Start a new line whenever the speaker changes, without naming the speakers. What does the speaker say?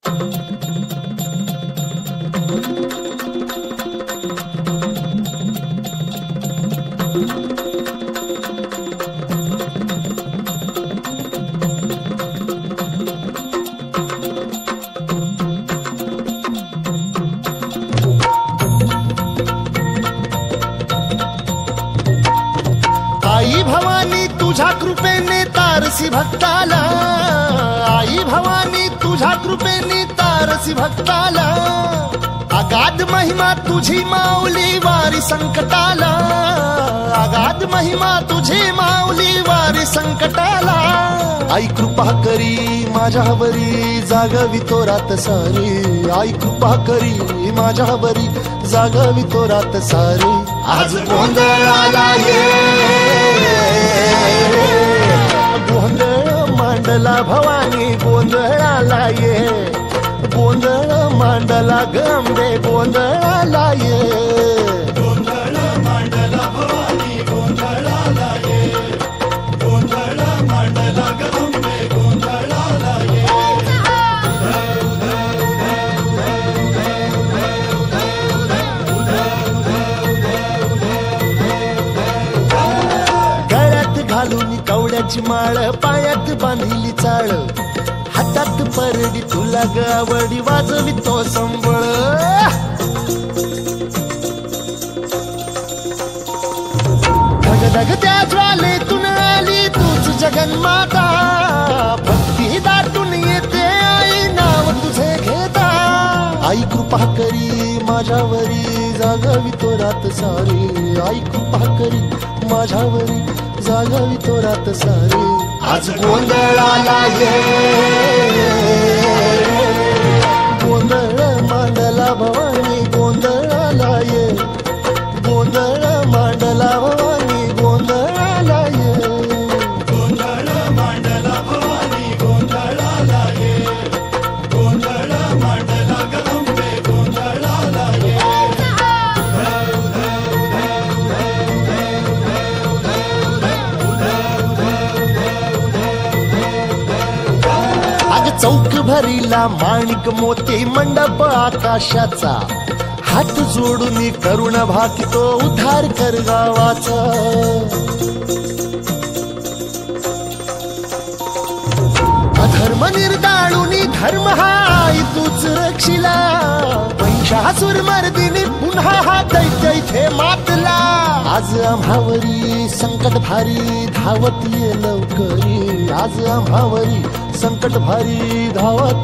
आई भवानी तुझ्या कृपेने तारसी भक्ताला, आई भवानी तुझ्या कृपेने तारसी भक्ताला, अगाध महिमा तुझी माऊली वारी संकटाला, अगाध महिमा तुझी माऊली वारी संकटाला। आई कृपा करी माझ्यावरी जागवी तो रात सारी, आई कृपा करी माझ्यावरी जागवी तो रात सारी। आज गोंधळाला ये गोंधळ मांडला भवानी, गोंधळाला ये गोंधळ मांडला गंबे, गोंधळाला ये गोंधळ मांडला भवानी, गोंधळाला ये गोंधळ मांडला गंबे, गोंधळाला ये। गळ्यात घालून कवड्याची माळ, पायात बांधिली चाळ, हातात परडी तुला गावडी वाजवी तो संबळ। धगधग त्या ज्वालेतून आली तूच जगन्माता, भक्ती दाटून येते आई नाव तुझे घेता। आई कृपा करी माझ्यावरी जागवी तो रात सारी, आई कृपा करी माझ्यावरी जागवी तो रात सारी। आज गोंधळाला ये गोंधळ मांडला भवानी, गोंधळाला ये गोंधळ मांडला भवानी, गोंधळाला ये गोंधळ मांडला भवानी, गोंधळाला ये गोंधळ मांडला गंबे, गोंधळाला ये। चौक भरीला माणिक मोती मंडप आकाशाचा, हात जोडून करुण भाकितो उद्धार कर गावाचा। अधर्म निर्दाळून धर्म हा आई तूच रक्षिला, महिषासुर मर्दिनी पुन्हा हा दैत्य इथे मातला। आज आम्हावरी संकट भारी धावत ये लवकरी, आज आम्हावरी संकट भारी धावत